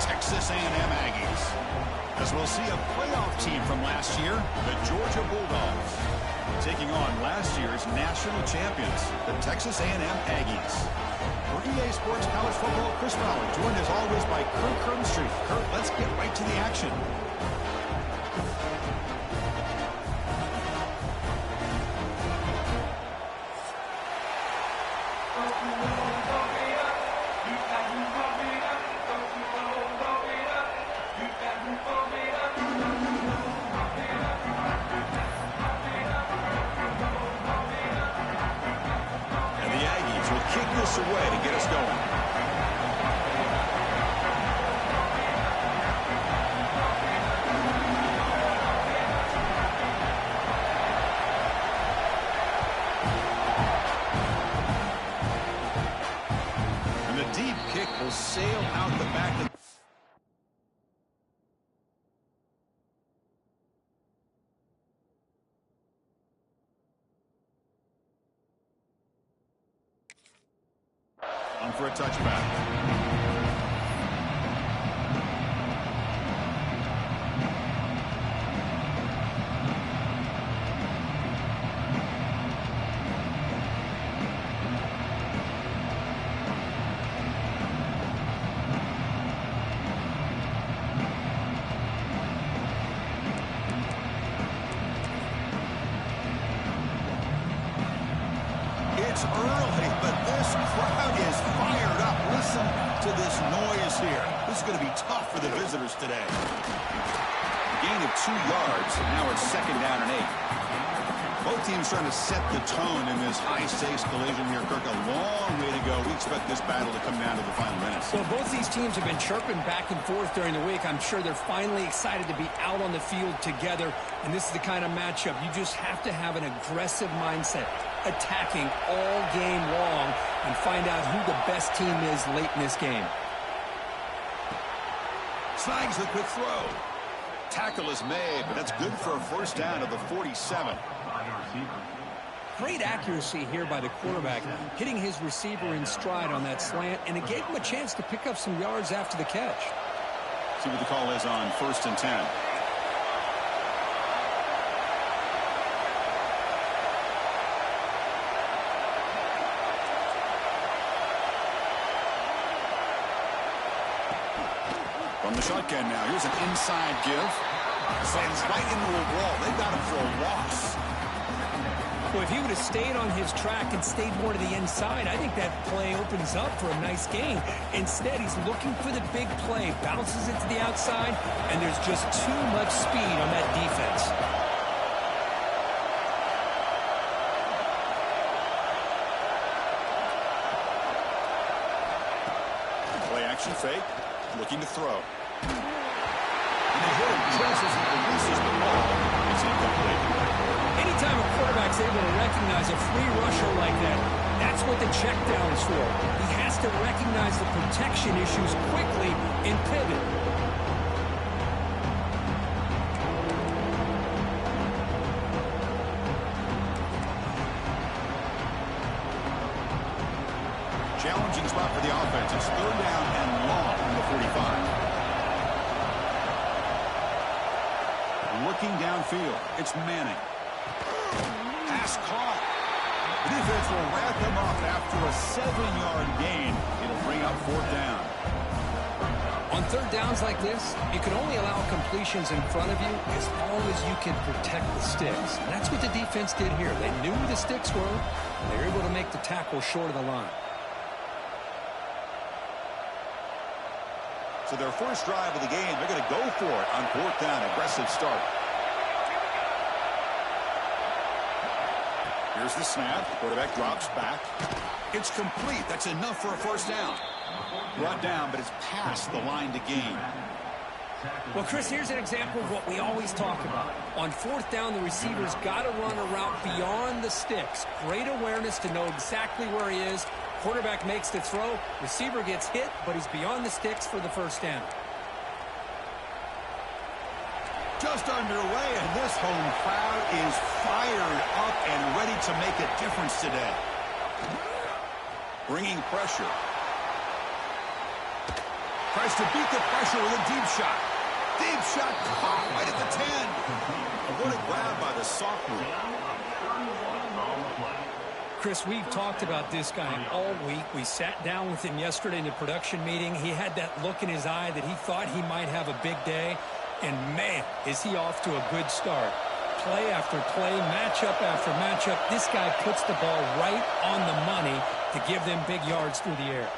Texas A&M Aggies. As we'll see a playoff team from last year, the Georgia Bulldogs, taking on last year's national champions, the Texas A&M Aggies. For EA Sports College Football, Chris Fowler, joined as always by Kurt Crumbstreet. Kurt, let's get right to the action. Away to get us going. And the deep kick will sail out the back of for a touchback. It's early, but this crowd is fired up. Listen to this noise here. This is going to be tough for the visitors today. Gain of 2 yards. Now it's 2nd down and 8. Both teams trying to set the tone in this high-stakes collision here, Kirk. A long way to go. We expect this battle to come down to the final minutes. Well, both these teams have been chirping back and forth during the week. I'm sure they're finally excited to be out on the field together, and this is the kind of matchup you just have to have an aggressive mindset, attacking all game long, and find out who the best team is late in this game. Snags the quick throw. Tackle is made, but that's good for a first down to the 47. Great accuracy here by the quarterback, hitting his receiver in stride on that slant, and it gave him a chance to pick up some yards after the catch. See what the call is on 1st and 10. From the shotgun now, here's an inside give. Sends right into a wall. They've got him for a loss. Well, if he would have stayed on his track and stayed more to the inside, I think that play opens up for a nice gain. Instead, he's looking for the big play, bounces it to the outside, and there's just too much speed on that defense. Play action fake, looking to throw. And they hit him just as he releases the ball. It's incomplete. Anytime a quarterback's able to recognize a free rusher like that, that's what the check down is for. He has to recognize the protection issues quickly and pivot. Challenging spot for the offense. It's 3rd down and long from the 45. Looking downfield, it's Manning. Pass caught. The defense will wrap him up after a 7-yard gain. It'll bring up 4th down. On 3rd downs like this, you can only allow completions in front of you as long as you can protect the sticks. And that's what the defense did here. They knew where the sticks were. They were able to make the tackle short of the line. So their first drive of the game, they're going to go for it on 4th down. Aggressive start. Here's the snap. Quarterback drops back. It's complete. That's enough for a first down. Brought down, but it's past the line to gain. Well, Chris, here's an example of what we always talk about. On 4th down, the receiver's got to run a route beyond the sticks. Great awareness to know exactly where he is. Quarterback makes the throw. Receiver gets hit, but he's beyond the sticks for the first down. Just underway, and this home crowd is fired up and ready to make a difference today. Bringing pressure. Tries to beat the pressure with a deep shot. Deep shot caught right at the 10. And what a grab by the sophomore. Chris, we've talked about this guy all week. We sat down with him yesterday in the production meeting. He had that look in his eye that he thought he might have a big day. And, man, is he off to a good start. Play after play, matchup after matchup. This guy puts the ball right on the money to give them big yards through the air.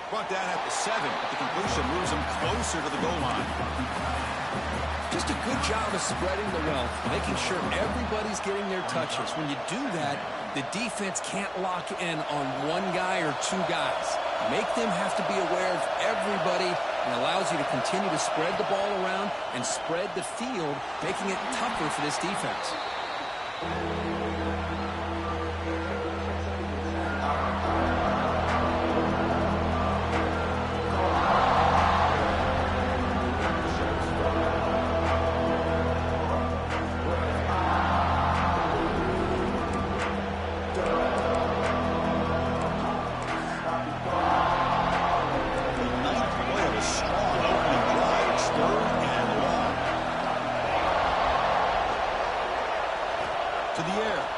Brought down at the 7. The completion moves him closer to the goal line. Just a good job of spreading the wealth, making sure everybody's getting their touches. When you do that, the defense can't lock in on one guy or two guys. Make them have to be aware of everybody, and allows you to continue to spread the ball around and spread the field, making it tougher for this defense.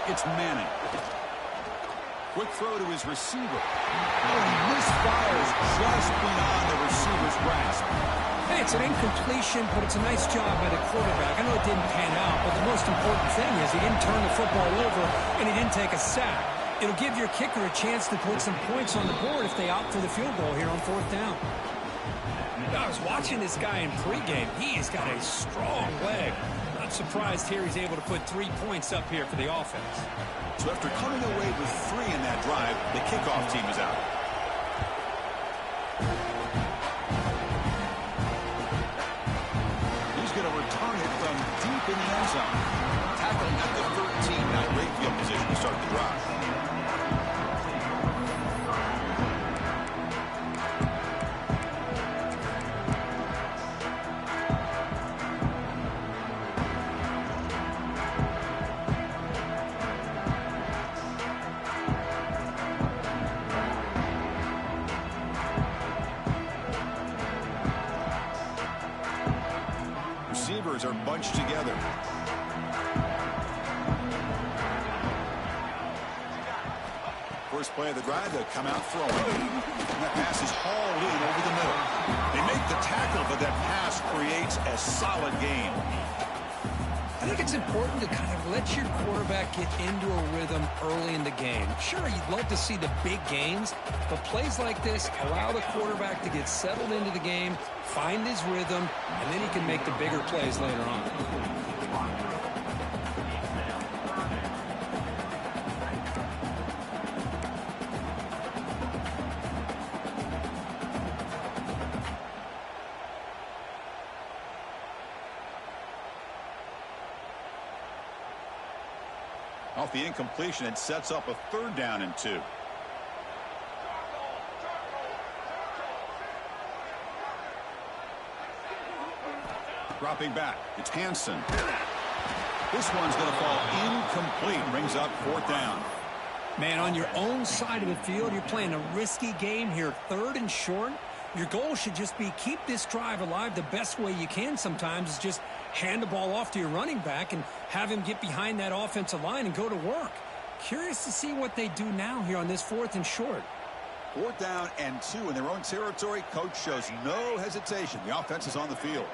It's Manning. Quick throw to his receiver. Oh, he misfires just beyond the receiver's grasp. Hey, it's an incompletion, but it's a nice job by the quarterback. I know it didn't pan out, but the most important thing is he didn't turn the football over and he didn't take a sack. It'll give your kicker a chance to put some points on the board if they opt for the field goal here on 4th down. I was watching this guy in pregame. He's got a strong leg. Not surprised here he's able to put 3 points up here for the offense. So after coming away with 3 in that drive, the kickoff team is out. He's going to return it from deep in the end zone. Tackling at the 13, not great field position to start the drive. Receivers are bunched together. First play of the drive, they'll come out throwing. And that pass is hauled in over the middle. They make the tackle, but that pass creates a solid gain. I think it's important to kind of let your quarterback get into a rhythm early in the game. Sure, you'd love to see the big gains, but plays like this allow the quarterback to get settled into the game, find his rhythm, and then he can make the bigger plays later on. Off the incompletion, it sets up a 3rd down and 2. Dropping back, it's Hansen. This one's going to fall incomplete. Brings up 4th down. Man, on your own side of the field, you're playing a risky game here. 3rd and short. Your goal should just be keep this drive alive. The best way you can sometimes is just hand the ball off to your running back and have him get behind that offensive line and go to work. Curious to see what they do now here on this 4th and short. 4th down and 2 in their own territory. Coach shows no hesitation. The offense is on the field.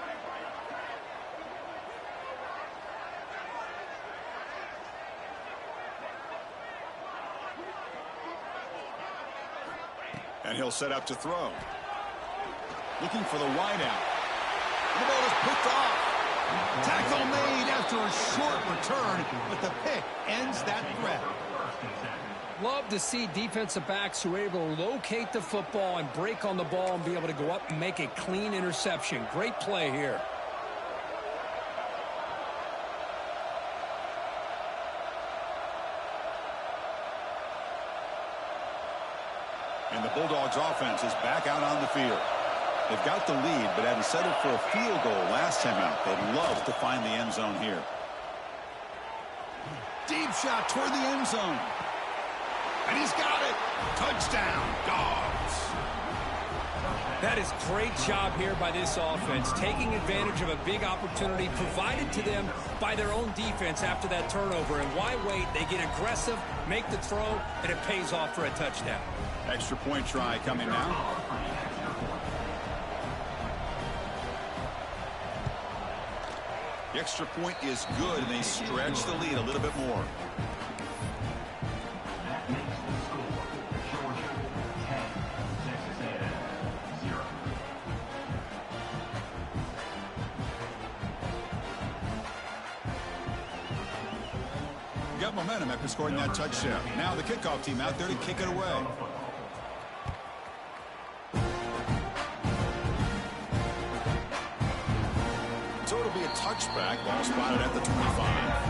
And he'll set up to throw. Looking for the wideout. The ball is picked off. Tackle made after a short return, but the pick ends that threat. Love to see defensive backs who are able to locate the football and break on the ball and be able to go up and make a clean interception. Great play here. And the Bulldogs offense is back out on the field. They've got the lead, but having settled for a field goal last time out, they'd love to find the end zone here. Deep shot toward the end zone. And he's got it. Touchdown, Dogs. That is great job here by this offense, taking advantage of a big opportunity provided to them by their own defense after that turnover. And why wait? They get aggressive, make the throw, and it pays off for a touchdown. Extra point try coming now. The extra point is good, and they stretch the lead a little bit more. Got momentum after scoring that touchdown. Now the kickoff team out there to kick it away. So it'll be a touchback. Ball spotted at the 25.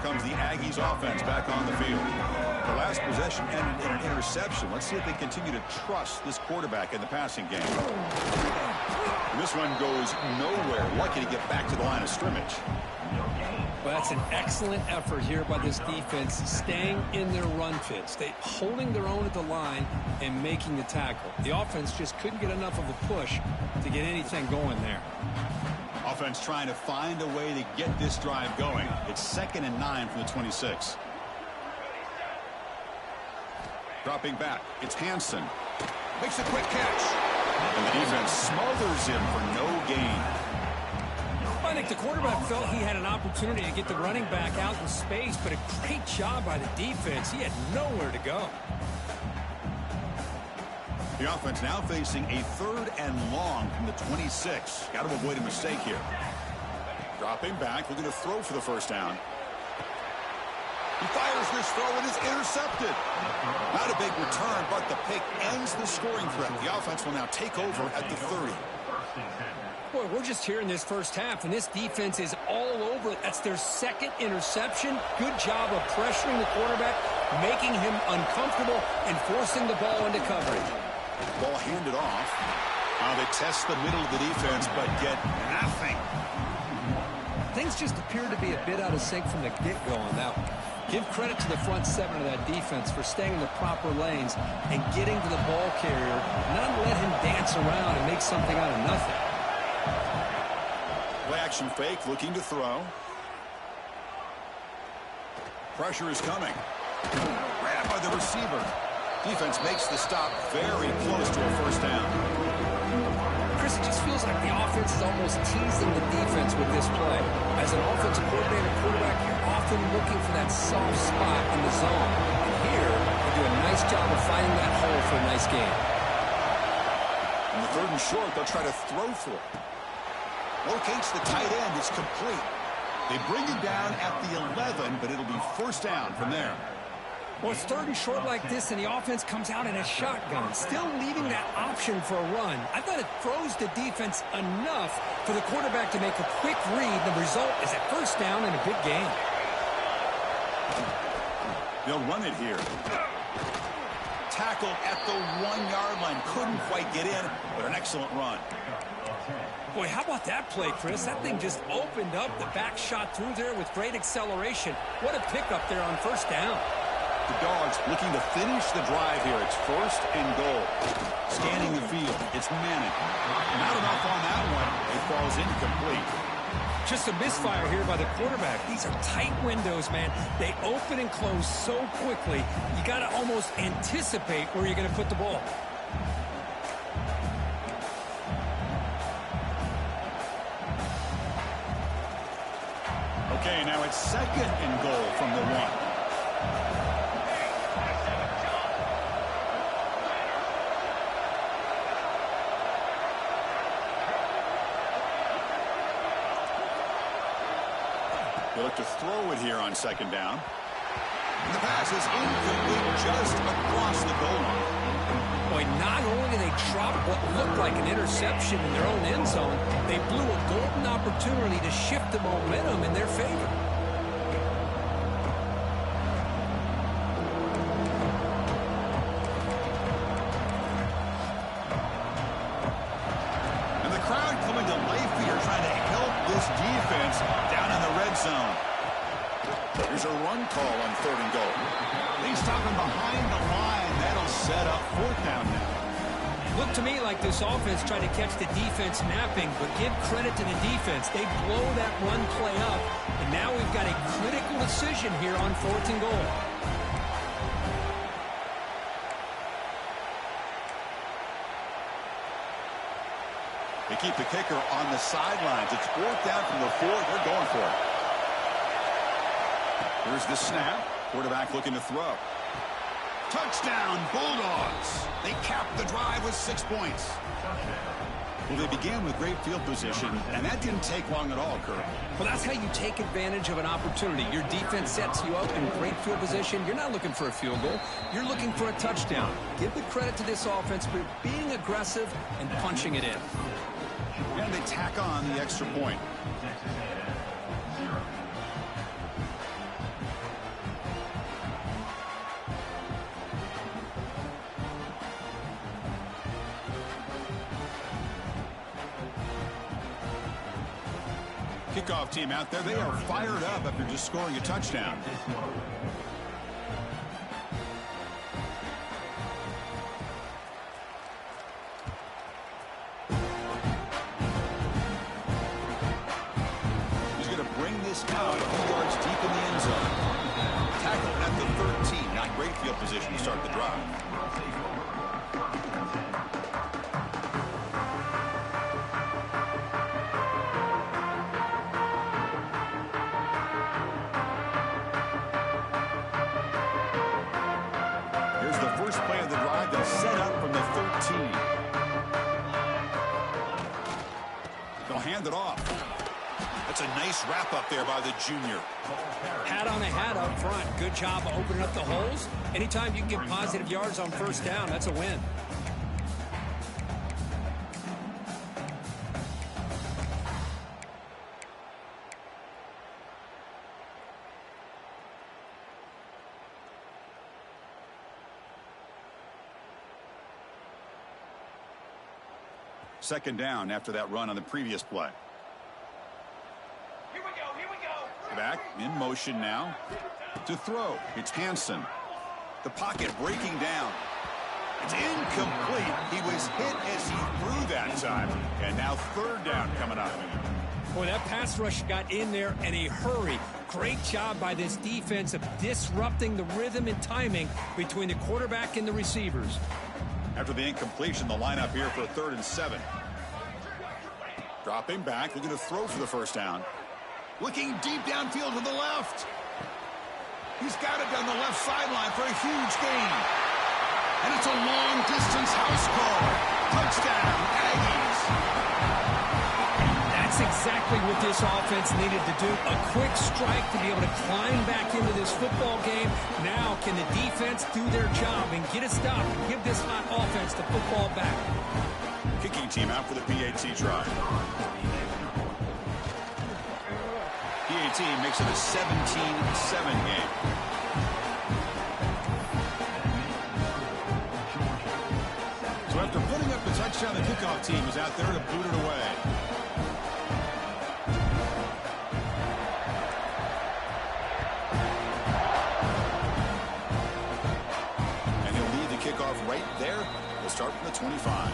Comes the Aggies offense back on the field. The last possession ended in an interception. Let's see if they continue to trust this quarterback in the passing game. And this one goes nowhere. Lucky to get back to the line of scrimmage. Well, that's an excellent effort here by this defense, staying in their run fits. They holding their own at the line and making the tackle. The offense just couldn't get enough of a push to get anything going there. Offense trying to find a way to get this drive going. It's 2nd and 9 from the 26. Dropping back, it's Hansen. Makes a quick catch. And the defense smothers him for no gain. I think the quarterback felt he had an opportunity to get the running back out in space, but a great job by the defense. He had nowhere to go. The offense now facing a 3rd and long from the 26. Got to avoid a mistake here. Dropping back, looking to throw for the first down. He fires this throw and is intercepted. Not a big return, but the pick ends the scoring threat. The offense will now take over at the 30. Boy, we're just here in this first half, and this defense is all over it. That's their 2nd interception. Good job of pressuring the quarterback, making him uncomfortable, and forcing the ball into coverage. Ball handed off. They test the middle of the defense, but get nothing. Things just appear to be a bit out of sync from the get-go on that one. Give credit to the front 7 of that defense for staying in the proper lanes and getting to the ball carrier, not let him dance around and make something out of nothing. Play action fake, looking to throw. Pressure is coming. Grabbed by the receiver. Defense makes the stop very close to a first down. Chris, it just feels like the offense is almost teasing the defense with this play. As an offensive coordinator quarterback, you're often looking for that soft spot in the zone. And here, they do a nice job of finding that hole for a nice gain. On the 3rd and short, they'll try to throw for it. Locates the tight end. It's complete. They bring him down at the 11, but it'll be first down from there. Well, it's 3rd and short like this, and the offense comes out in a shotgun, still leaving that option for a run. I thought it throws the defense enough for the quarterback to make a quick read. The result is a first down and a big gain. They'll run it here. Tackled at the 1-yard line. Couldn't quite get in, but an excellent run. Boy, how about that play, Chris? That thing just opened up. The back shot through there with great acceleration. What a pickup there on first down. The Dogs looking to finish the drive here. It's 1st and goal. Scanning the field. It's Manning. Not enough on that one. It falls incomplete. Just a misfire here by the quarterback. These are tight windows, man. They open and close so quickly. You got to almost anticipate where you're going to put the ball. Okay, now it's 2nd and goal from the 1. They look to throw it here on 2nd down. And the pass is incomplete just across the goal line. Boy, not only did they drop what looked like an interception in their own end zone, they blew a golden opportunity to shift the momentum in their favor. And the crowd coming to life here, trying to help this defense Here's a run call on 3rd and goal. They stop him behind the line. That'll set up 4th down now. Looked to me like this offense tried to catch the defense napping, but give credit to the defense. They blow that run play up, and now we've got a critical decision here on 4th and goal. They keep the kicker on the sidelines. It's 4th down from the 4. They're going for it. Here's the snap. Quarterback looking to throw. Touchdown, Bulldogs. They capped the drive with 6 points. Well, they began with great field position, and that didn't take long at all, Kirk. Well, that's how you take advantage of an opportunity. Your defense sets you up in great field position. You're not looking for a field goal. You're looking for a touchdown. Give the credit to this offense for being aggressive and punching it in. And they tack on the extra point. Kickoff team out there. They are fired up after just scoring a touchdown. He's going to bring this out a few yards deep in the end zone. Tackle at the 13. Not great field position to start the drive. Set up from the 13. They'll hand it off. That's a nice wrap up there by the junior. Hat on a hat up front. Good job opening up the holes. Anytime you can get positive yards on 1st down, that's a win. Second down after that run on the previous play. Here we go. Back in motion now to throw. It's Hansen. The pocket breaking down. It's incomplete. He was hit as he threw that time. And now 3rd down coming up. Boy, that pass rush got in there in a hurry. Great job by this defense of disrupting the rhythm and timing between the quarterback and the receivers. After the incompletion, the lineup here for 3rd and 7. Dropping back, looking to throw for the 1st down. Looking deep downfield to the left. He's got it down the left sideline for a huge gain. And it's a long-distance house call. Touchdown, Aggies. That's exactly what this offense needed to do. A quick strike to be able to climb back into this football game. Now can the defense do their job and get a stop and give this hot offense the football back? Kicking team out for the PAT try. PAT makes it a 17-7 game. So after putting up the touchdown, the kickoff team is out there to boot it away. Kickoff right there. We'll start from the 25.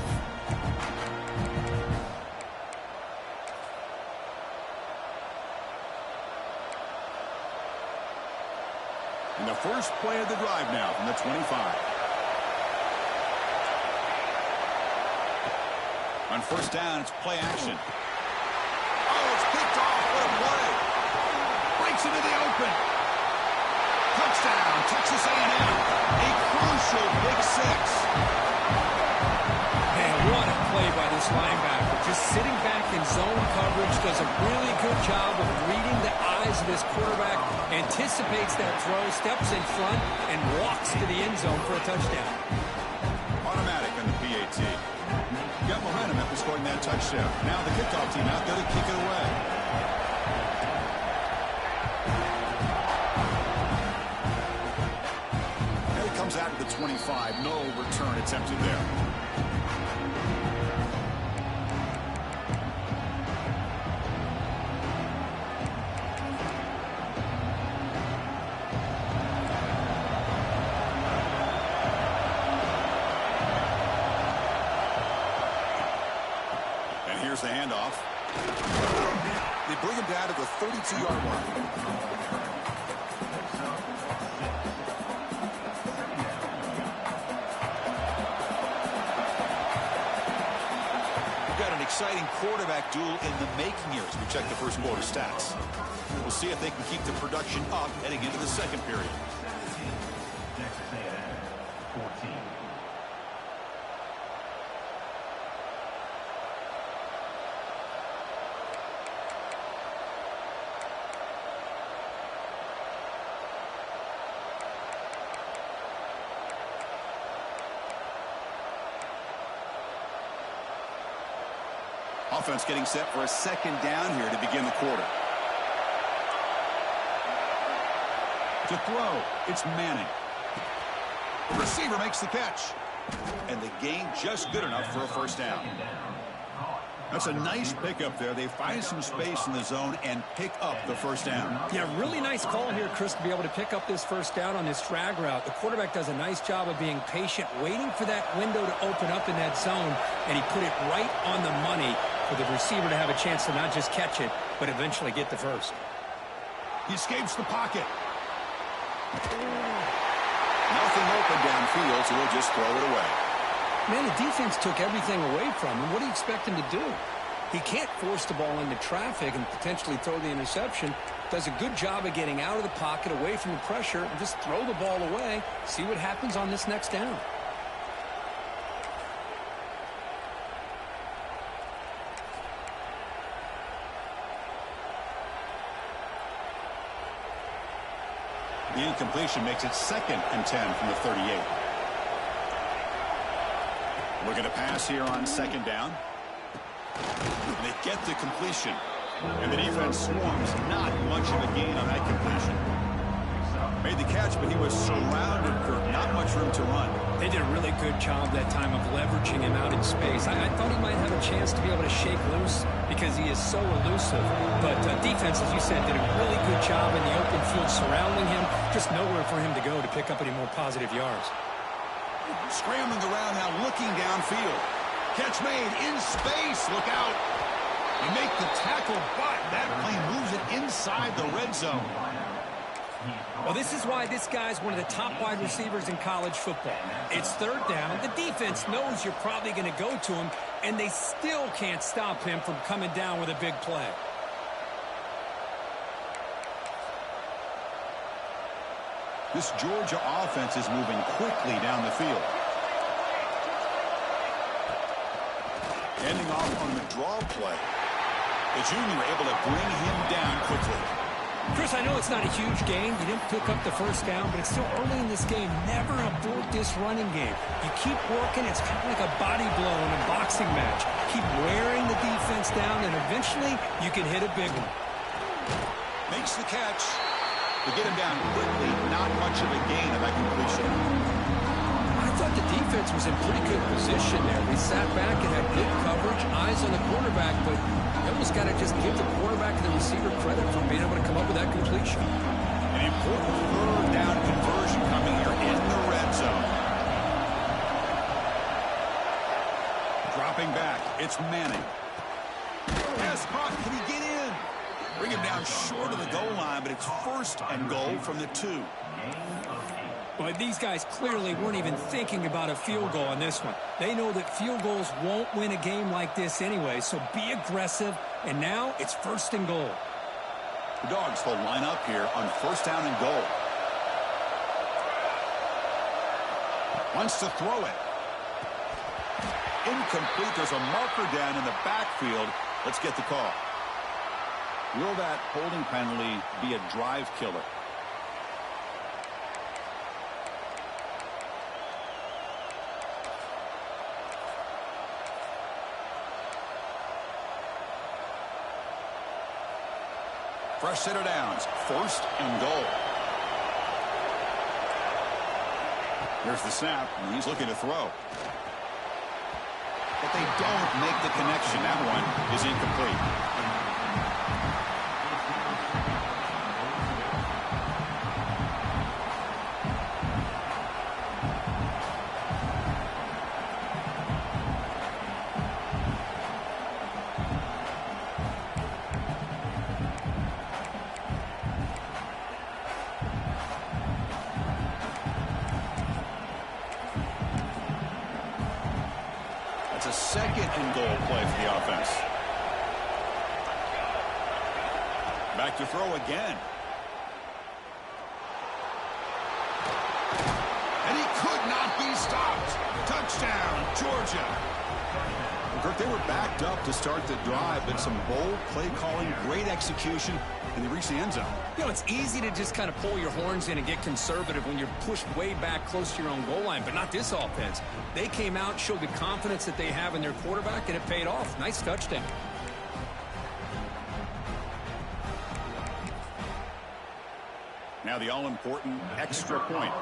And the first play of the drive now from the 25. On 1st down, it's play action. Oh, it's picked off. What a play. Breaks into the open. Touchdown, Texas A&M. A crucial Big 6. Man, what a play by this linebacker. Just sitting back in zone coverage, does a really good job of reading the eyes of his quarterback, anticipates that throw, steps in front, and walks to the end zone for a touchdown. Automatic on the PAT. Got momentum after scoring that touchdown. Now the kickoff team out there to kick it away. Comes out of the 25. No return attempted there. Here's the handoff. They bring him down to the 32-yard line. Exciting quarterback duel in the making here as we check the first quarter stats. We'll see if they can keep the production up heading into the second period. Offense getting set for a second down here to begin the quarter. To throw, it's Manning. The receiver makes the catch. And the gain just good enough for a first down. That's a nice pickup there. They find some space in the zone and pick up the first down. Yeah, really nice call here, Chris, to be able to pick up this first down on this drag route. The quarterback does a nice job of being patient, waiting for that window to open up in that zone, and he put it right on the money for the receiver to have a chance to not just catch it, but eventually get the first. He escapes the pocket. Nothing open downfield, so he'll just throw it away. Man, the defense took everything away from him. What do you expect him to do? He can't force the ball into traffic and potentially throw the interception. Does a good job of getting out of the pocket, away from the pressure, and just throw the ball away. See what happens on this next down. The incompletion makes it 2nd and 10 from the 38. Looking to pass here on second down. And they get the completion. And the defense swarms. Not much of a gain on that completion. Made the catch, but he was surrounded for not much room to run. They did a really good job that time of leveraging him out in space. I thought he might have a chance to be able to shake loose because he is so elusive. But defense, as you said, did a really good job in the open field surrounding him. Just nowhere for him to go to pick up any more positive yards. Scrambling around now, looking downfield. Catch made in space. Look out. They make the tackle, but that plane moves it inside the red zone. Well, this is why this guy's one of the top wide receivers in college football. It's third down. The defense knows you're probably going to go to him, and they still can't stop him from coming down with a big play. This Georgia offense is moving quickly down the field. Ending off on the draw play. The junior able to bring him down quickly. Chris, I know it's not a huge gain. You didn't pick up the first down, but it's still early in this game. Never abort this running game. You keep working. It's kind of like a body blow in a boxing match. Keep wearing the defense down, and eventually you can hit a big one. Makes the catch. To get him down quickly, not much of a gain of that completion. I thought the defense was in pretty good position there. We sat back and had good coverage, eyes on the quarterback, but you almost got to just give the quarterback and the receiver credit for being able to come up with that completion. An important third down conversion coming here in the red zone. Dropping back, it's Manning. Pass caught, can he get in? Bring him down short of the goal line, but it's 1st and goal from the 2. But these guys clearly weren't even thinking about a field goal on this one. They know that field goals won't win a game like this anyway, so be aggressive, and now it's 1st and goal. The Dogs will line up here on 1st down and goal. Wants to throw it. Incomplete. There's a marker down in the backfield. Let's get the call. Will that holding penalty be a drive killer? Fresh set of downs. 1st and goal. Here's the snap, and he's looking to throw. But they don't make the connection. That one is incomplete. second and goal play for the offense. Back to throw again. And he could not be stopped. Touchdown, Georgia. Kirk, they were backed up to start the drive, but some bold play calling, great execution, and they reached the end zone. You know, it's easy to just kind of pull your horns in and get conservative when you're pushed way back close to your own goal line, but not this offense. They came out, showed the confidence that they have in their quarterback, and it paid off. Nice touchdown. Now the all-important extra point.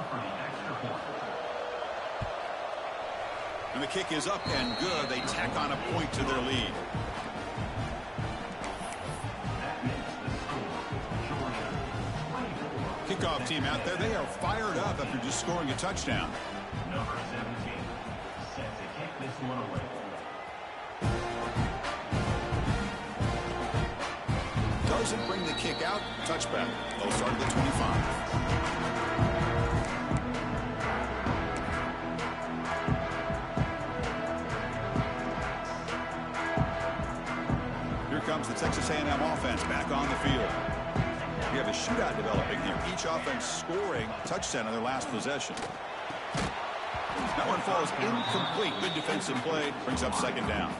And the kick is up and good. They tack on a point to their lead. Kickoff team out there. They are fired up after just scoring a touchdown. Number 17, set to kick this one away. Doesn't bring the kick out. Touchback. They'll start at the 25. Here comes the Texas A&M offense back on the field. We have a shootout developing here. Each offense scoring a touchdown on their last possession. That one falls incomplete. Good defensive play. Brings up second down.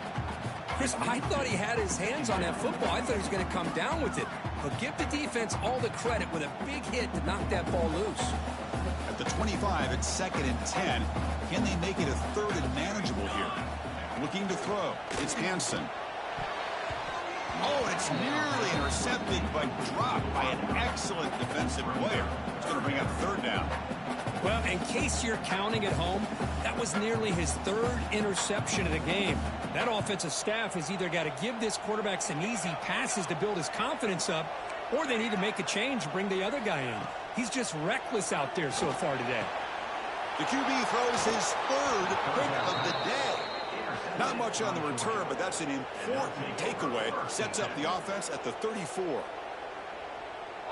Chris, I thought he had his hands on that football. I thought he was going to come down with it. But give the defense all the credit with a big hit to knock that ball loose. At the 25, it's 2nd and 10. Can they make it a 3rd and manageable here? Looking to throw. It's Hansen. Oh, it's nearly intercepted, but dropped by an excellent defensive player. It's going to bring up 3rd down. Well, in case you're counting at home, that was nearly his 3rd interception of the game. That offensive staff has either got to give this quarterback some easy passes to build his confidence up, or they need to make a change and bring the other guy in. He's just reckless out there so far today. The QB throws his 3rd pick of the day. Not much on the return, but that's an important takeaway. Sets up the offense at the 34.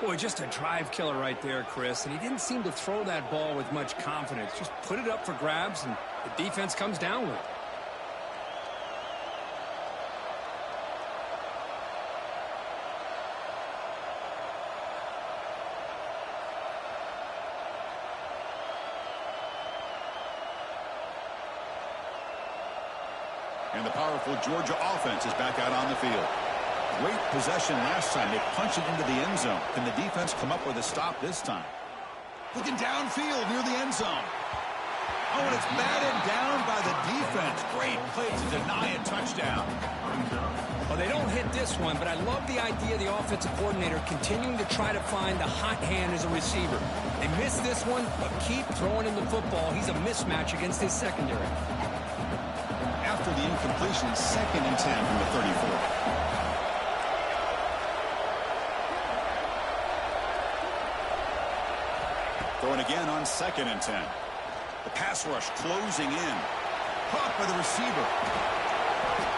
Boy, just a drive killer right there, Chris. And he didn't seem to throw that ball with much confidence. Just put it up for grabs, and the defense comes down with it. And the powerful Georgia offense is back out on the field. Great possession last time. They punch it into the end zone. Can the defense come up with a stop this time? Looking downfield near the end zone. Oh, and it's batted down by the defense. Great play to deny a touchdown. Well, they don't hit this one, but I love the idea of the offensive coordinator continuing to try to find the hot hand as a receiver. They missed this one, but keep throwing him the football. He's a mismatch against his secondary. After the incompletion, 2nd and 10 from the 34. Throwing again on 2nd and 10. The pass rush closing in. Caught by the receiver.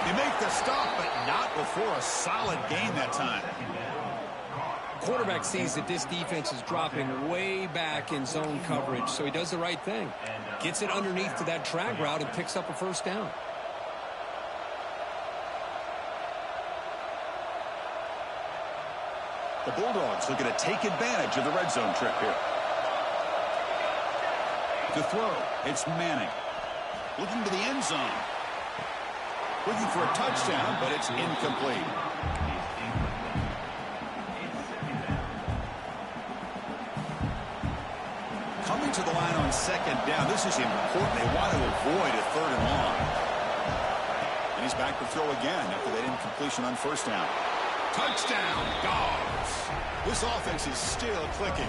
They make the stop, but not before a solid gain that time. Quarterback sees that this defense is dropping way back in zone coverage, so he does the right thing. Gets it underneath to that drag route and picks up a 1st down. The Bulldogs looking to take advantage of the red zone trip here. To throw, it's Manning. Looking to the end zone. Looking for a touchdown, but it's incomplete. Coming to the line on 2nd down. This is important. They want to avoid a 3rd and long. And he's back to throw again after that incompletion on 1st down. Touchdown, Dogs. This offense is still clicking.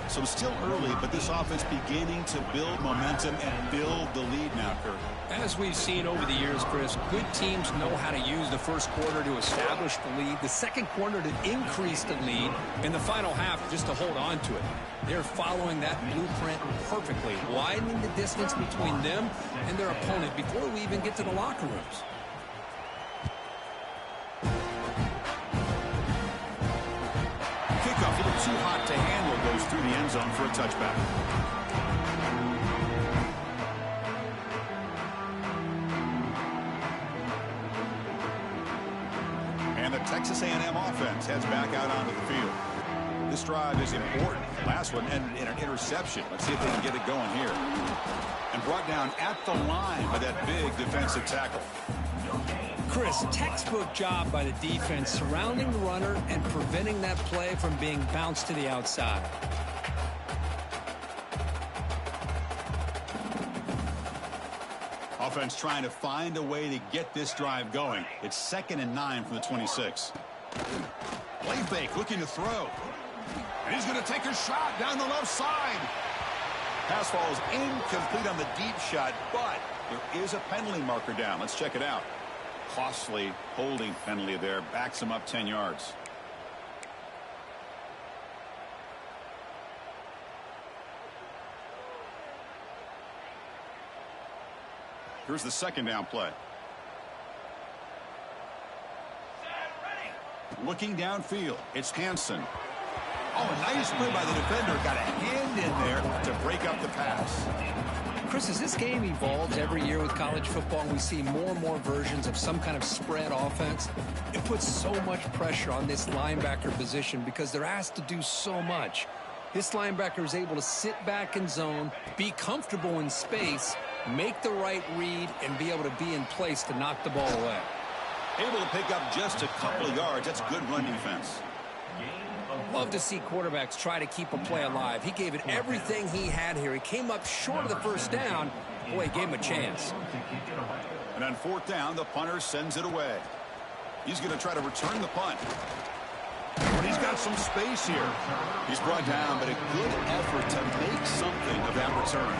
So still early, but this offense beginning to build momentum and build the lead now, Kirk. As we've seen over the years, Chris, good teams know how to use the 1st quarter to establish the lead, the 2nd quarter to increase the lead, and the final half just to hold on to it. They're following that blueprint perfectly, widening the distance between them and their opponent before we even get to the locker rooms. Kickoff a little too hot to handle, goes through the end zone for a touchback. offense heads back out onto the field. This drive is important. Last one ended in an interception. Let's see if they can get it going here. And brought down at the line by that big defensive tackle. Chris, textbook job by the defense surrounding the runner and preventing that play from being bounced to the outside. Offense trying to find a way to get this drive going. It's 2nd and 9 from the 26. Play fake, looking to throw. And he's going to take a shot down the left side. Pass falls incomplete on the deep shot, but there is a penalty marker down. Let's check it out. Costly holding penalty there. Backs him up 10 yards. Here's the 2nd down play. Looking downfield, it's Hansen. Oh, a nice play by the defender. Got a hand in there to break up the pass. Chris, as this game evolves every year with college football, we see more and more versions of some kind of spread offense. It puts so much pressure on this linebacker position because they're asked to do so much. This linebacker is able to sit back in zone, be comfortable in space, make the right read, and be able to be in place to knock the ball away. Able to pick up just a couple of yards. That's good run defense. Love to see quarterbacks try to keep a play alive. He gave it everything he had here. He came up short of the first down. Boy, he gave him a chance. And on 4th down, the punter sends it away. He's going to try to return the punt. But he's got some space here. He's brought down, but a good effort to make something of that return.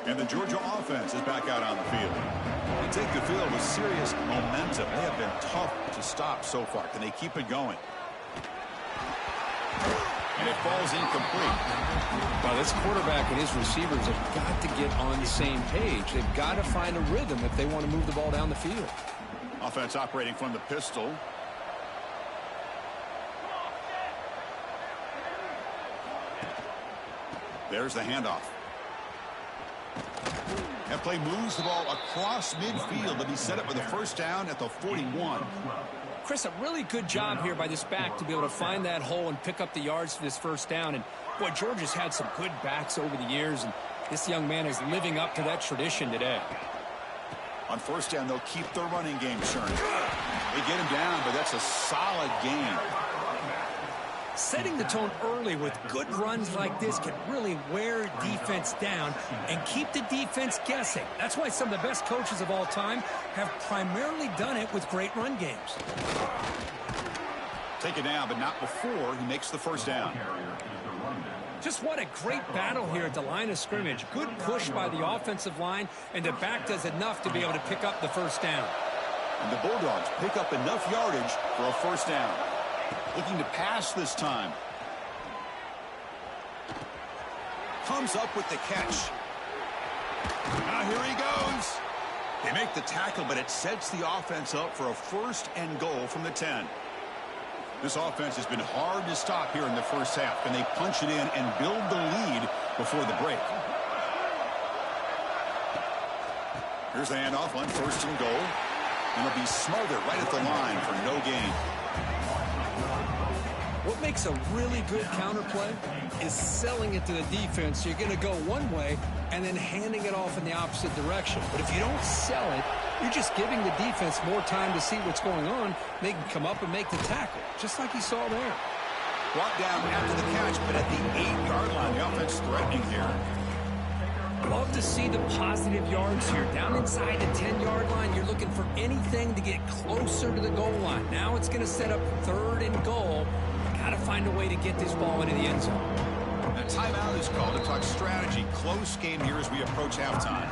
And the Georgia offense is back out on the field. They take the field with serious momentum. They have been tough to stop so far. Can they keep it going? And it falls incomplete. Well, this quarterback and his receivers have got to get on the same page. They've got to find a rhythm if they want to move the ball down the field. Offense operating from the pistol. There's the handoff. That play moves the ball across midfield to be set up with a 1st down at the 41. Chris, a really good job here by this back to be able to find that hole and pick up the yards for this 1st down. And, boy, Georgia's had some good backs over the years, and this young man is living up to that tradition today. On 1st down, they'll keep their running game churning. They get him down, but that's a solid gain. Setting the tone early with good runs like this can really wear defense down and keep the defense guessing. That's why some of the best coaches of all time have primarily done it with great run games. Take it down, but not before he makes the 1st down. Just what a great battle here at the line of scrimmage. Good push by the offensive line, and the back does enough to be able to pick up the 1st down. And the Bulldogs pick up enough yardage for a 1st down. Looking to pass this time. Comes up with the catch. Now here he goes. They make the tackle, but it sets the offense up for a 1st and goal from the 10. This offense has been hard to stop here in the 1st half. Can they punch it in and build the lead before the break? Here's the handoff on 1st and goal. And it'll be smothered right at the line for no gain. What makes a really good counterplay is selling it to the defense. So you're going to go one way and then handing it off in the opposite direction. But if you don't sell it, you're just giving the defense more time to see what's going on. They can come up and make the tackle, just like you saw there. Brought down after the catch, but at the 8-yard line, the offense threatening here. Love to see the positive yards here. Down inside the 10-yard line, you're looking for anything to get closer to the goal line. Now it's going to set up 3rd and goal. Got to find a way to get this ball into the end zone. A timeout is called to talk strategy. Close game here as we approach halftime.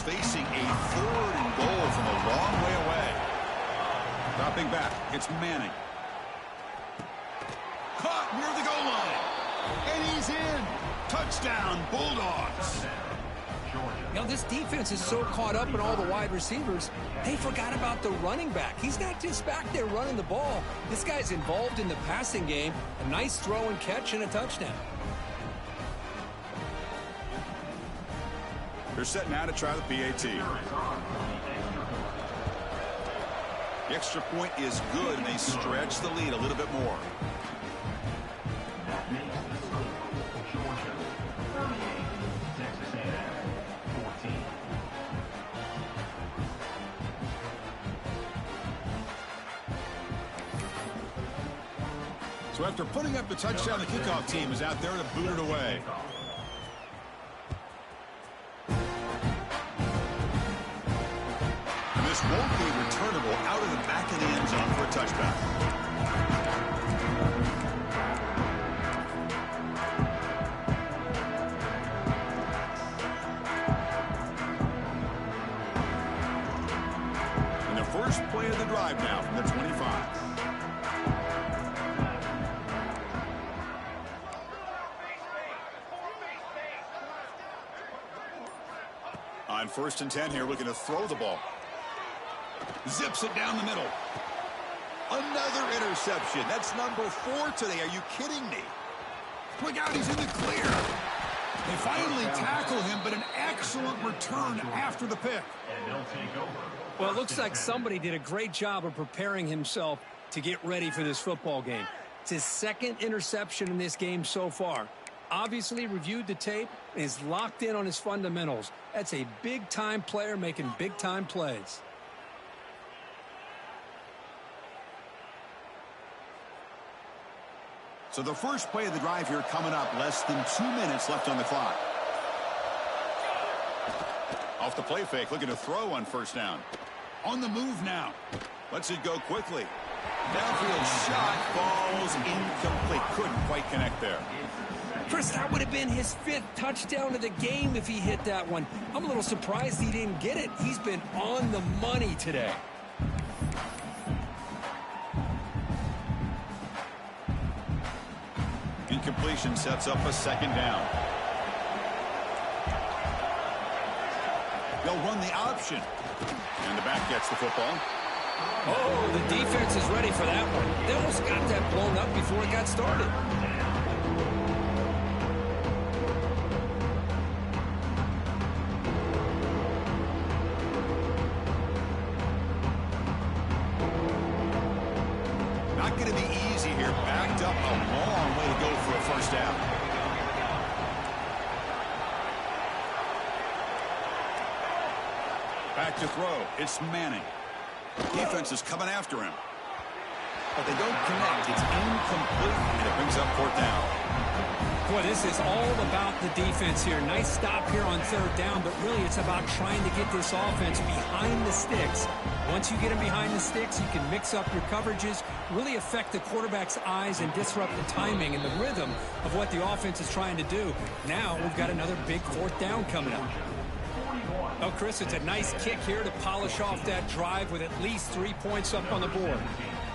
Facing a 3rd and goal from a long way away. Dropping back, it's Manning. Caught is in. Touchdown, Bulldogs. You know, this defense is so caught up in all the wide receivers, they forgot about the running back. He's not just back there running the ball. This guy's involved in the passing game. A nice throw and catch and a touchdown. They're set now to try the PAT. The extra point is good, and they stretch the lead a little bit more. That makes the score Georgia 38, Texas A&M 14. So after putting up the touchdown, the kickoff team is out there to boot it away. And this won't be returnable out of the back of the end zone for a touchback. And the first play of the drive now from the 25. On 1st and 10 here, looking to throw the ball. Zips it down the middle. Another interception. That's number 4 today. Are you kidding me? Look out, he's in the clear. They finally tackle him, but an excellent return after the pick. And they'll take over. Well, it looks like somebody did a great job of preparing himself to get ready for this football game. It's his 2nd interception in this game so far. Obviously reviewed the tape and is locked in on his fundamentals. That's a big-time player making big-time plays. So the first play of the drive here coming up, less than 2 minutes left on the clock. Off the play fake, looking to throw on 1st down. On the move now. Lets it go quickly. Downfield shot falls incomplete. Couldn't quite connect there. Chris, that would have been his 5th touchdown of the game if he hit that one. I'm a little surprised he didn't get it. He's been on the money today. Incompletion sets up a 2nd down. They'll run the option. And the back gets the football. Oh, the defense is ready for that one. They almost got that blown up before it got started. Not going to be easy here. Backed up a long way to go for a 1st down. Back to throw. It's Manning. Defense is coming after him. But they don't connect. It's incomplete, and it brings up 4th down. Boy, this is all about the defense here. Nice stop here on 3rd down, but really it's about trying to get this offense behind the sticks. Once you get them behind the sticks, you can mix up your coverages, really affect the quarterback's eyes and disrupt the timing and the rhythm of what the offense is trying to do. Now we've got another big 4th down coming up. Oh, Chris, it's a nice kick here to polish off that drive with at least 3 points up on the board.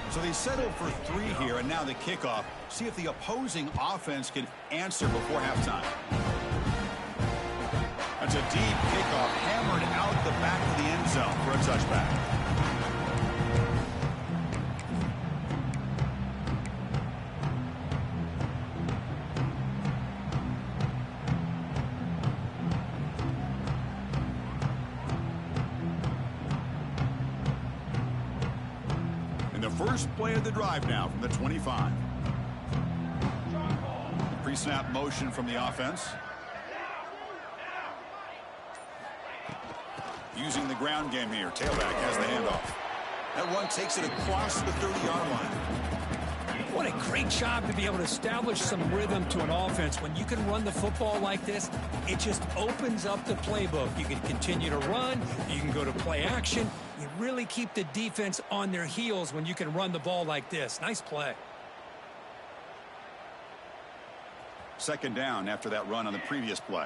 So they settled for 3 here, and now the kickoff. See if the opposing offense can answer before halftime. That's a deep kickoff, hammered out the back of the end zone for a touchback. And the first play of the drive now from the 25. Pre-snap motion from the offense. Using the ground game here. Tailback has the handoff. That one takes it across the 30-yard line. What a great job to be able to establish some rhythm to an offense. When you can run the football like this, it just opens up the playbook. You can continue to run. You can go to play action. You really keep the defense on their heels when you can run the ball like this. Nice play. 2nd down after that run on the previous play.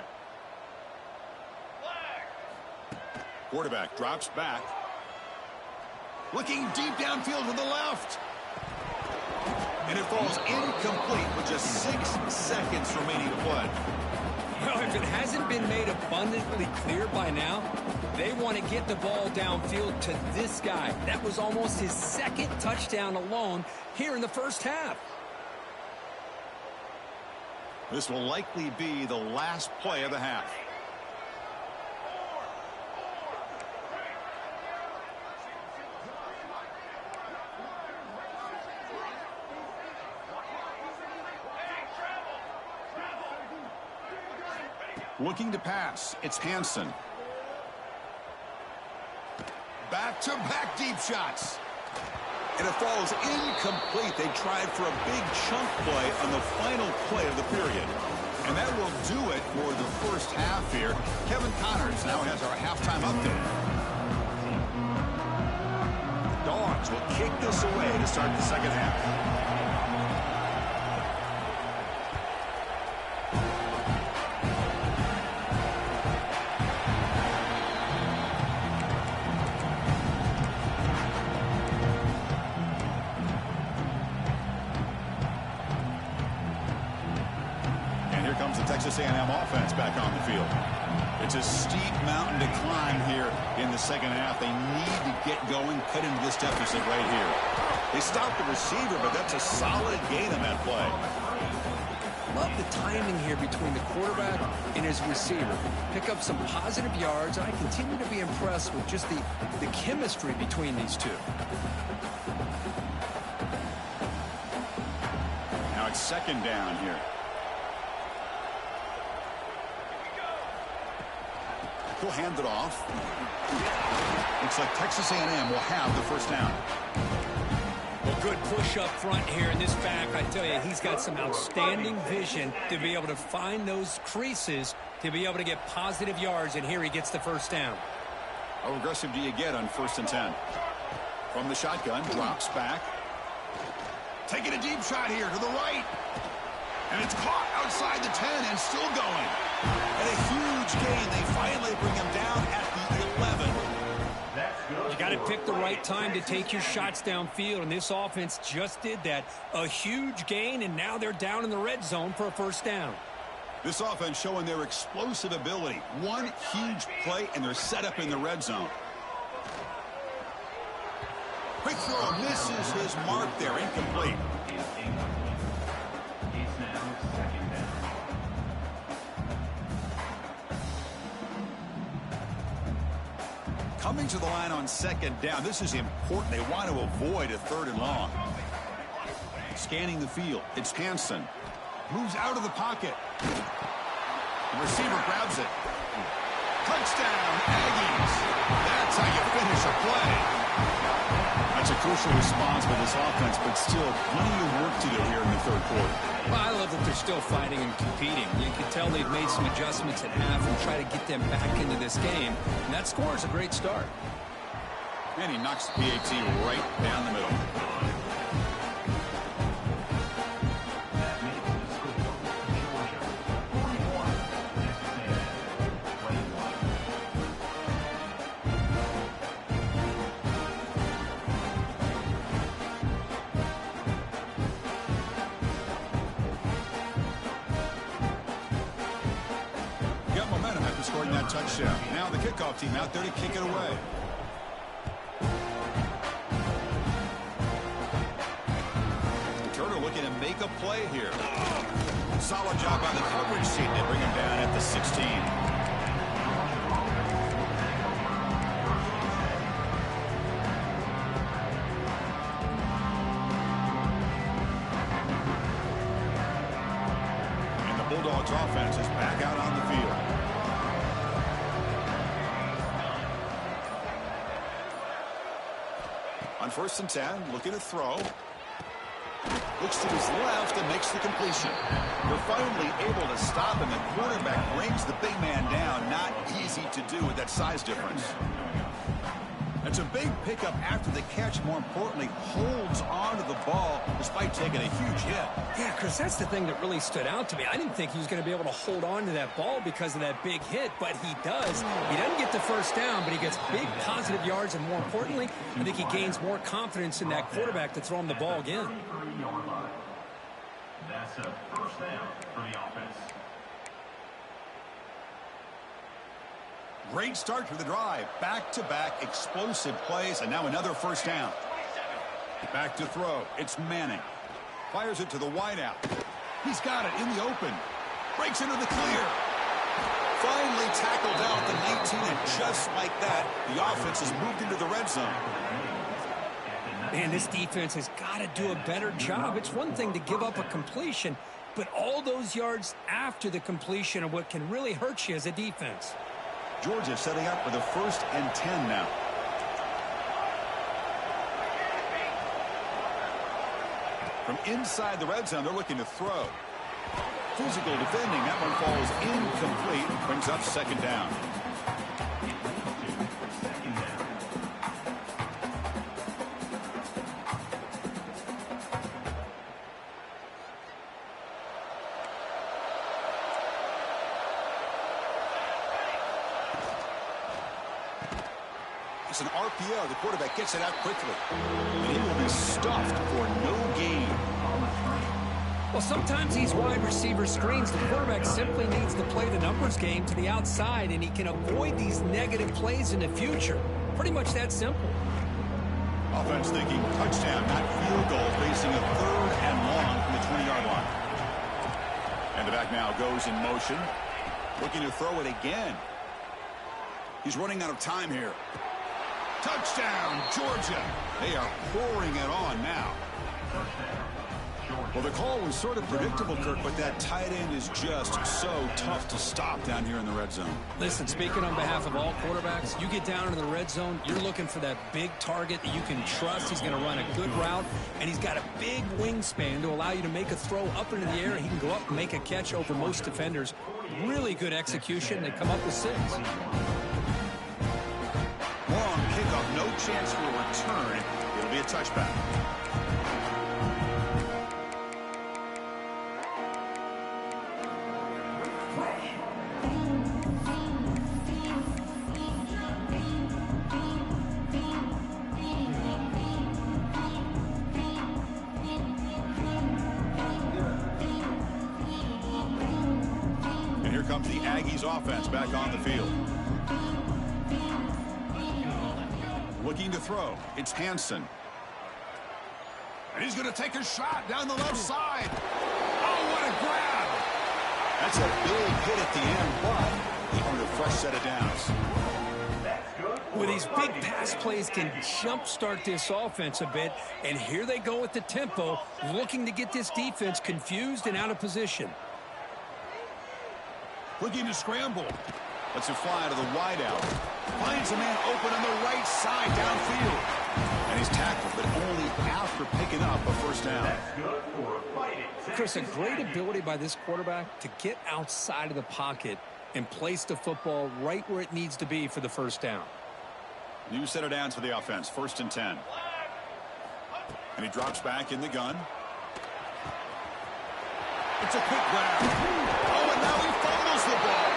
Quarterback drops back. Looking deep downfield to the left. And it falls incomplete with just 6 seconds minutes remaining to play. Well, if it hasn't been made abundantly clear by now, they want to get the ball downfield to this guy. That was almost his second touchdown alone here in the first half. This will likely be the last play of the half. Looking to pass, it's Hansen. Back-to-back deep shots. And it falls incomplete. They tried for a big chunk play on the final play of the period. And that will do it for the first half here. Kevin Connors now has our halftime update. Dogs will kick this away to start the second half. Texas A&M offense back on the field. It's a steep mountain to climb here in the second half. They need to get going, cut into this deficit right here. They stopped the receiver, but that's a solid gain on that play. Love the timing here between the quarterback and his receiver. Pick up some positive yards, and I continue to be impressed with just the chemistry between these two. Now it's second down here. He'll hand it off. Looks like Texas A&M will have the first down. Well, good push up front here in this back. I tell you, he's got some outstanding vision to be able to find those creases, to be able to get positive yards, and here he gets the first down. How aggressive do you get on 1st and 10? From the shotgun, drops back. Taking a deep shot here to the right. And it's caught outside the 10 and still going. And a huge gain. They finally bring him down at the 11. You got to pick the right time to take your shots downfield, and this offense just did that. A huge gain, and now they're down in the red zone for a first down. This offense showing their explosive ability. One huge play, and they're set up in the red zone. Quick throw misses his mark there. Incomplete. Coming to the line on second down. This is important. They want to avoid a 3rd and long. Scanning the field. It's Hansen. Moves out of the pocket. The receiver grabs it. Touchdown, Aggies. That's how you finish a play. That's a crucial response by this offense, but still plenty of work to do here in the 3rd quarter. Well, I love that they're still fighting and competing. You can tell they've made some adjustments at half and try to get them back into this game. And that score is a great start. And he knocks the PAT right down the middle. Scoring that touchdown. Now the kickoff team out there to kick it away. Turner looking to make a play here. Solid job by the coverage team to bring him down at the 16. And the Bulldogs offense is back out on the field. On 1st and 10, looking to throw. Looks to his left and makes the completion. They're finally able to stop him. The quarterback brings the big man down. Not easy to do with that size difference. It's a big pickup after the catch. More importantly, holds on to the ball despite taking a huge hit. Yeah, Chris, that's the thing that really stood out to me. I didn't think he was going to be able to hold on to that ball because of that big hit, but he does. He doesn't get the first down, but he gets big positive yards, and more importantly, I think he gains more confidence in that quarterback to throw him the ball again. That's a first down for the offense. Great start to the drive. Back-to-back explosive plays, and now another first down. Back to throw. It's Manning. Fires it to the wideout. He's got it in the open. Breaks into the clear. Finally tackled down at the 19, and just like that, the offense has moved into the red zone. Man, this defense has got to do a better job. It's one thing to give up a completion, but all those yards after the completion are what can really hurt you as a defense. Georgia setting up for the 1st and 10 now. From inside the red zone, they're looking to throw. Physical defending. That one falls incomplete. Brings up second down. It's an RPO. The quarterback gets it out quickly. And he will be stuffed for no gain. Well, sometimes these wide receiver screens, the quarterback simply needs to play the numbers game to the outside, and he can avoid these negative plays in the future. Pretty much that simple. Offense thinking touchdown, not field goal, facing a 3rd and long from the 20-yard line. And the back now goes in motion, looking to throw it again. He's running out of time here. Touchdown, Georgia. They are pouring it on now. Well, the call was sort of predictable, Kirk, but that tight end is just so tough to stop down here in the red zone. Listen, speaking on behalf of all quarterbacks, you get down into the red zone, you're looking for that big target that you can trust. He's going to run a good route, and he's got a big wingspan to allow you to make a throw up into the air. He can go up and make a catch over most defenders. Really good execution. They come up with 6. Long kickoff, no chance for a return. It'll be a touchback. And here comes the Aggies offense back on the field. Looking to throw. It's Hansen. And he's going to take a shot down the left side. Oh, what a grab. That's a big hit at the end, but he earned a fresh set of downs. Well, these big pass plays can jumpstart this offense a bit, and here they go with the tempo, looking to get this defense confused and out of position. Looking to scramble. Lets it fly to the wideout. Finds a man open on the right side downfield. And he's tackled, but only after picking up a first down. Chris, a great ability by this quarterback to get outside of the pocket and place the football right where it needs to be for the first down. New set of downs for the offense. 1st and 10. And he drops back in the gun. It's a quick grab. Oh, and now he fumbles the ball.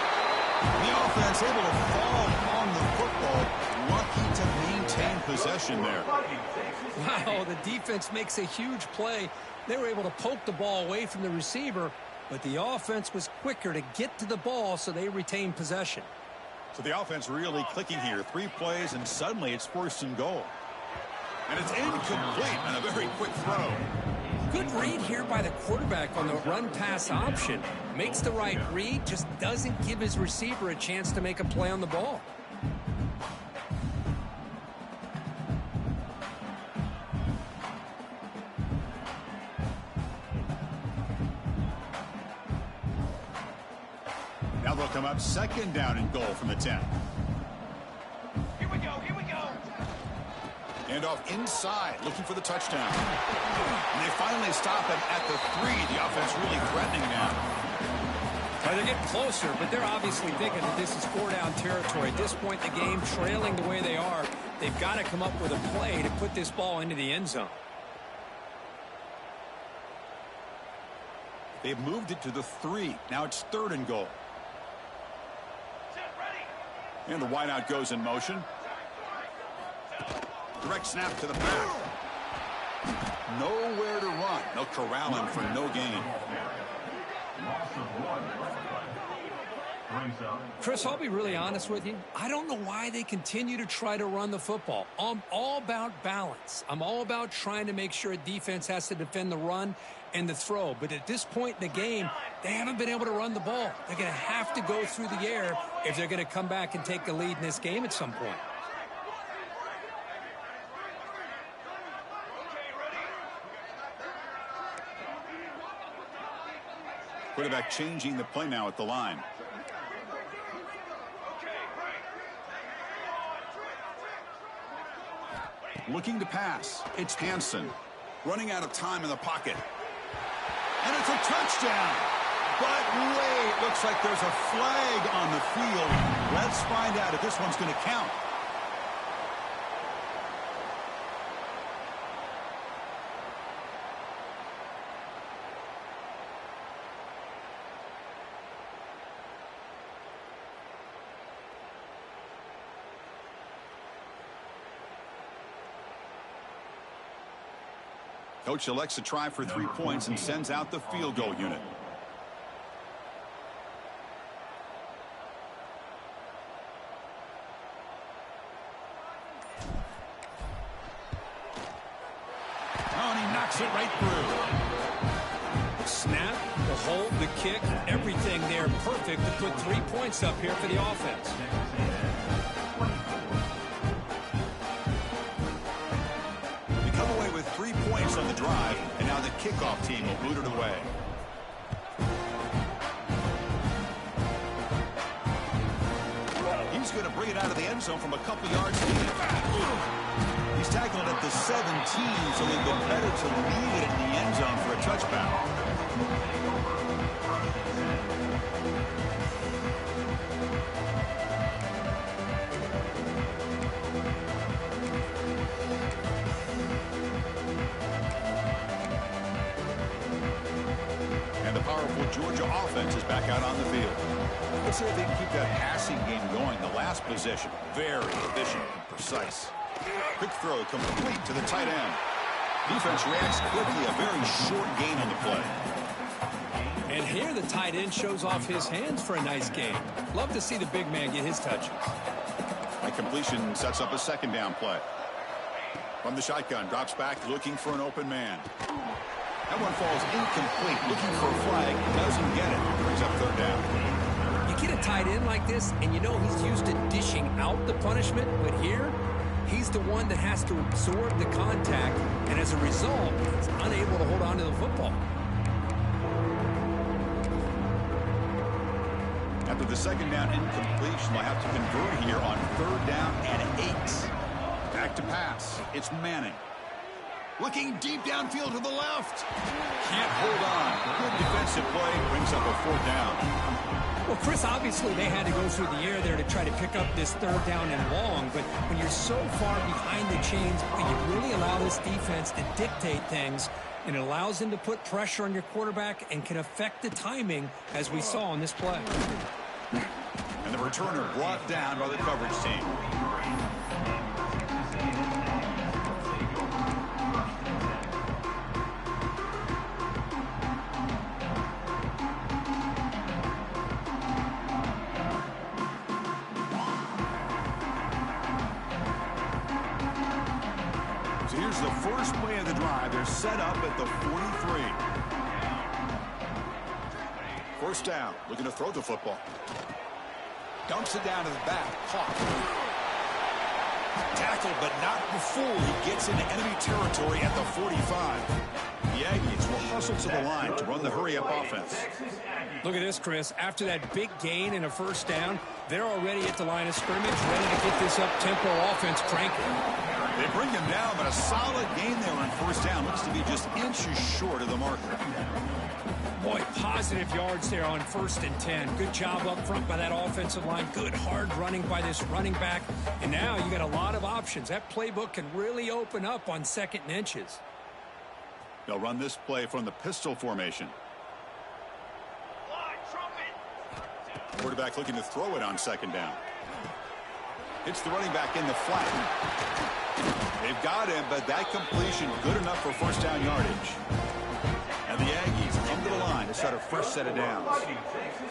The offense able to fall on the football. Lucky to maintain possession there. Wow, the defense makes a huge play. They were able to poke the ball away from the receiver, but the offense was quicker to get to the ball, so they retained possession. So the offense really clicking here. 3 plays, and suddenly it's 1st and goal. And it's incomplete on a very quick throw. Good read here by the quarterback on the run-pass option. Makes the right read, just doesn't give his receiver a chance to make a play on the ball. Now they'll come up 2nd down and goal from the 10. Here we go, here we go. And off inside, looking for the touchdown. And they finally stop him at the 3. The offense really threatening now. They're getting closer, but they're obviously thinking that this is 4-down territory. At this point in the game, trailing the way they are, they've got to come up with a play to put this ball into the end zone. They've moved it to the 3. Now it's 3rd and goal. And the wideout goes in motion. Direct snap to the back. Nowhere to run. They'll corral him for no gain. of 1 yard play. Brings up. Chris, I'll be really honest with you. I don't know why they continue to try to run the football. I'm all about balance. I'm all about trying to make sure a defense has to defend the run and the throw. But at this point in the game, they haven't been able to run the ball. They're going to have to go through the air if they're going to come back and take the lead in this game at some point. Quarterback changing the play now at the line. Looking to pass. It's Hansen. Running out of time in the pocket. And it's a touchdown. But wait, looks like there's a flag on the field. Let's find out if this one's going to count. Coach elects to try for 3 points and sends out the field goal unit. Oh, and he knocks it right through. The snap, the hold, the kick, everything there perfect to put 3 points up here for the offense. With 3 points on the drive, and now the kickoff team will boot it away. He's going to bring it out of the end zone from a couple yards deep. He's tackled at the 17, so they've been better to leave it in the end zone for a touchback. Georgia offense is back out on the field. Let's see if they can keep that passing game going. The last possession, very efficient and precise. Quick throw complete to the tight end. Defense reacts quickly, a very short gain on the play. And here the tight end shows off his hands for a nice gain. Love to see the big man get his touches. That completion sets up a second down play. From the shotgun, drops back looking for an open man. That one falls incomplete, looking for a flag, doesn't get it, brings up third down. You get a tight end like this, and you know he's used to dishing out the punishment, but here, he's the one that has to absorb the contact, and as a result, he's unable to hold on to the football. After the second down incompletion, they'll have to convert here on third down and 8. Back to pass. It's Manning. Looking deep downfield to the left. Can't hold on. Good defensive play. Brings up a fourth down. Well, Chris, obviously they had to go through the air there to try to pick up this third down and long. But when you're so far behind the chains, you really allow this defense to dictate things. And it allows them to put pressure on your quarterback and can affect the timing, as we saw on this play. And the returner brought down by the coverage team. Here's the first play of the drive. They're set up at the 43. First down, looking to throw the football. Dumps it down to the back. Caught. Tackled, but not before he gets into enemy territory at the 45. The Aggies will hustle to the line to run the hurry-up offense. Look at this, Chris. After that big gain and a first down, they're already at the line of scrimmage, ready to get this up-tempo offense cranking. They bring him down, but a solid gain there on first down. Looks to be just inches short of the marker. Boy, positive yards there on 1st and 10. Good job up front by that offensive line. Good hard running by this running back. And now you got a lot of options. That playbook can really open up on 2nd and inches. They'll run this play from the pistol formation. Quarterback looking to throw it on 2nd down. It's the running back in the flat. They've got him, but that completion good enough for first down yardage. And the Aggies come to the line to start our first set of downs.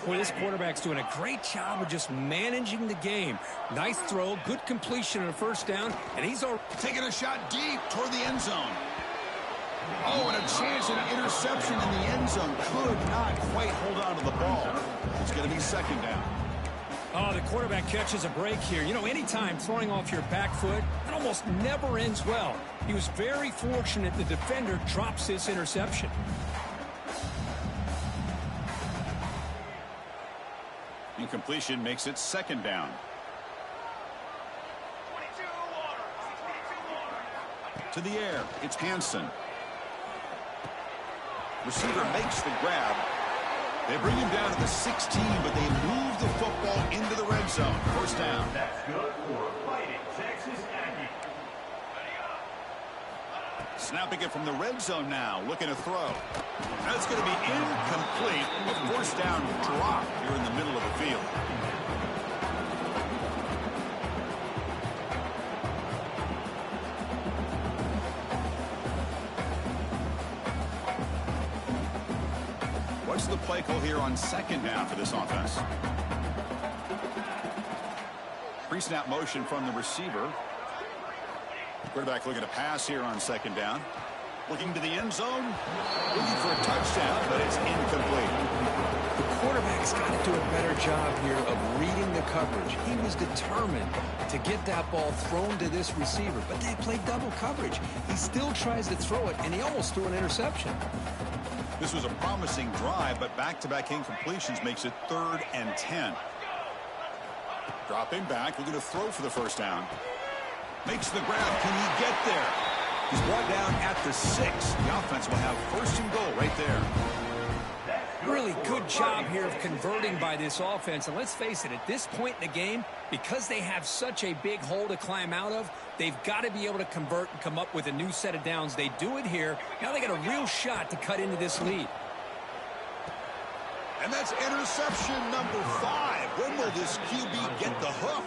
Boy, this quarterback's doing a great job of just managing the game. Nice throw, good completion on a first down, and he's already taking a shot deep toward the end zone. Oh, and a chance at an interception in the end zone. Could not quite hold on to the ball. It's going to be second down. Oh, the quarterback catches a break here. You know, anytime throwing off your back foot, it almost never ends well. He was very fortunate the defender drops this interception. Incompletion makes it second down. To the air, it's Hansen. Receiver makes the grab. They bring him down to the 16, but they move the football into the red zone. First down. That's good for Fighting Texas Aggie. Snapping it from the red zone now, looking to throw. That's going to be incomplete. A first down drop here in the middle of the field. What's the play call here on second down for this offense? Pre-snap motion from the receiver. Quarterback looking to pass here on second down. Looking to the end zone. Looking for a touchdown, but it's incomplete. The quarterback's got to do a better job here of reading the coverage. He was determined to get that ball thrown to this receiver, but they played double coverage. He still tries to throw it, and he almost threw an interception. This was a promising drive, but back-to-back incompletions makes it 3rd and 10. Dropping back, looking to throw for the first down. Makes the grab. Can he get there? He's brought down at the 6. The offense will have first and goal right there. Really good job here of converting by this offense. And let's face it, at this point in the game, because they have such a big hole to climb out of, they've got to be able to convert and come up with a new set of downs. They do it here. Now they got a real shot to cut into this lead. And that's interception number 5. When will this QB get the hook?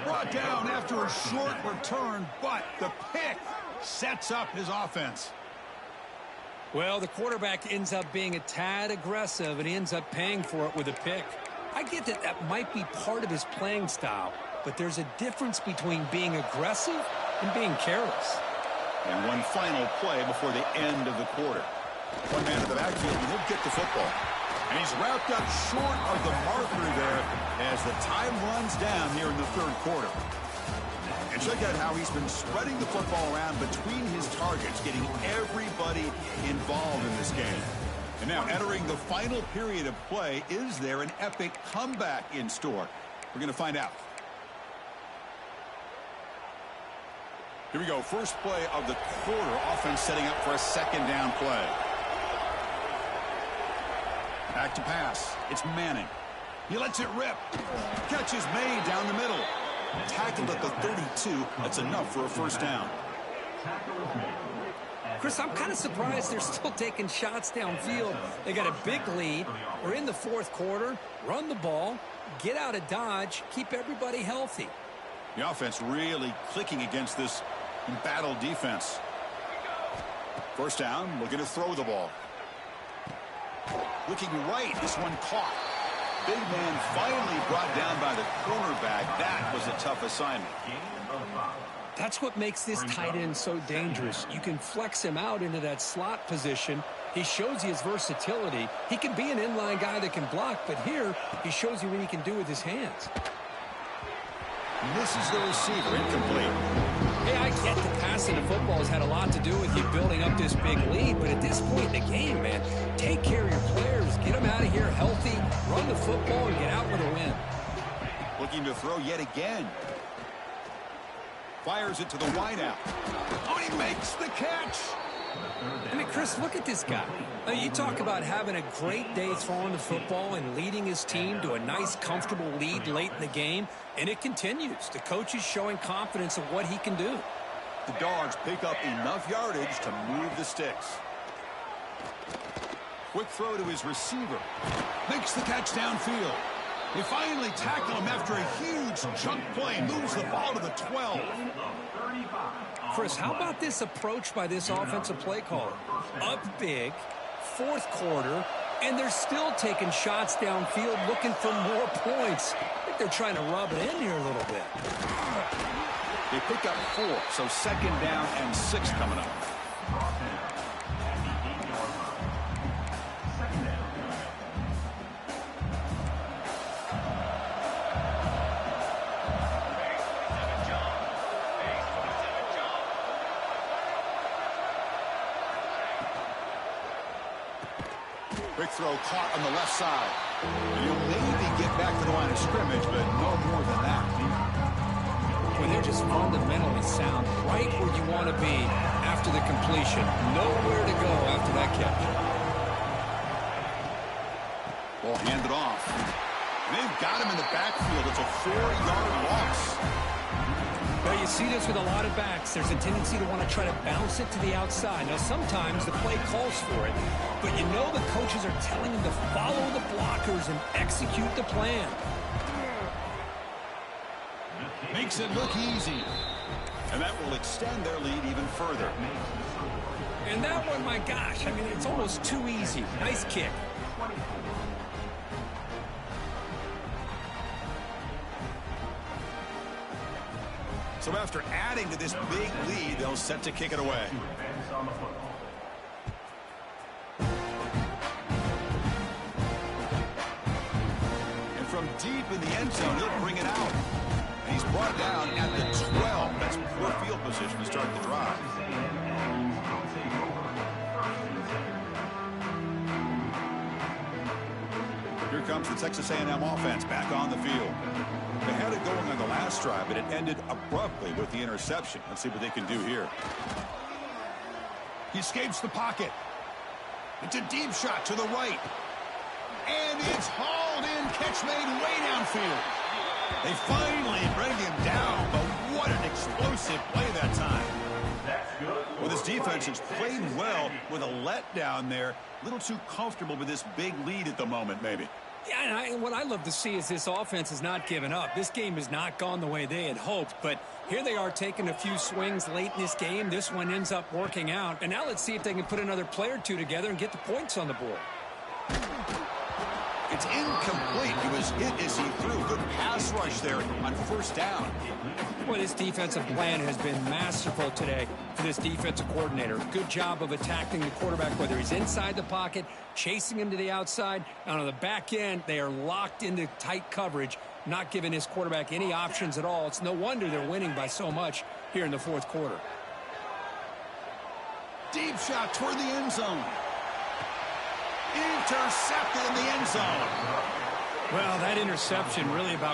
Brought down after a short return, but the pick sets up his offense. Well, the quarterback ends up being a tad aggressive, and he ends up paying for it with a pick. I get that that might be part of his playing style, but there's a difference between being aggressive and being careless. And one final play before the end of the quarter. One man in the backfield, and he'll get the football. And he's wrapped up short of the marker there as the time runs down here in the 3rd quarter. And check out how he's been spreading the football around between his targets, getting everybody involved in this game. And now entering the final period of play, is there an epic comeback in store? We're going to find out. Here we go. First play of the quarter. Offense setting up for a second down play. Back to pass. It's Manning. He lets it rip. Catch is made down the middle. Tackled at the 32. That's enough for a first down. Chris, I'm kind of surprised they're still taking shots downfield. They got a big lead. We're in the 4th quarter. Run the ball. Get out of Dodge. Keep everybody healthy. The offense really clicking against this embattled defense. First down. Looking to throw the ball. Looking right. This one caught. Big man finally brought down by the cornerback. That was a tough assignment. That's what makes this tight end so dangerous. You can flex him out into that slot position. He shows you his versatility. He can be an inline guy that can block, but here he shows you what he can do with his hands. Misses the receiver. Incomplete. Hey, I get that passing the football has had a lot to do with you building up this big lead, but at this point in the game, man, take care of your players. Get them out of here healthy, run the football, and get out with a win. Looking to throw yet again. Fires it to the wideout. Oh, he makes the catch. I mean, Chris, look at this guy. You talk about having a great day throwing the football and leading his team to a nice, comfortable lead late in the game, and it continues. The coach is showing confidence of what he can do. The Dogs pick up enough yardage to move the sticks. Quick throw to his receiver. Makes the catch downfield. They finally tackle him after a huge chunk play. Moves the ball to the 12. Chris, how about this approach by this offensive play caller? Up big, 4th quarter, And they're still taking shots downfield looking for more points. I think they're trying to rub it in here a little bit. They pick up 4, so second down and 6 coming up. Quick throw caught on the left side. You'll maybe get back to the line of scrimmage, but no more than that. Well, they're just fundamentally sound, right where you want to be after the completion. Nowhere to go after that catch. Ball handed off. And they've got him in the backfield. It's a 4-yard loss. Well, you see this with a lot of backs. There's a tendency to want to try to bounce it to the outside. Now, sometimes the play calls for it, but you know the coaches are telling them to follow the blockers and execute the plan. Makes it look easy. And that will extend their lead even further. And that one, my gosh, I mean, it's almost too easy. Nice kick. So after adding to this big lead, they'll set to kick it away. And from deep in the end zone, he'll bring it out. And he's brought down at the 12. That's poor field position to start the drive. Here comes the Texas A&M offense back on the field. They had it going on the last drive, but it ended abruptly with the interception. Let's see what they can do here. He escapes the pocket. It's a deep shot to the right. And it's hauled in, catch made way downfield. They finally bring him down, but what an explosive play that time. Well, this defense has played well with a letdown there. A little too comfortable with this big lead at the moment, maybe. Yeah, and what I love to see is this offense has not given up. This game has not gone the way they had hoped, but here they are taking a few swings late in this game. This one ends up working out, and now let's see if they can put another play or two together and get the points on the board. It's incomplete. It was hit as he threw. Good pass rush there on first down. Well, this defensive plan has been masterful today for this defensive coordinator. Good job of attacking the quarterback, whether he's inside the pocket, chasing him to the outside. And on the back end, they are locked into tight coverage, not giving his quarterback any options at all. It's no wonder they're winning by so much here in the fourth quarter. Deep shot toward the end zone. Intercepted in the end zone. Well, that interception really about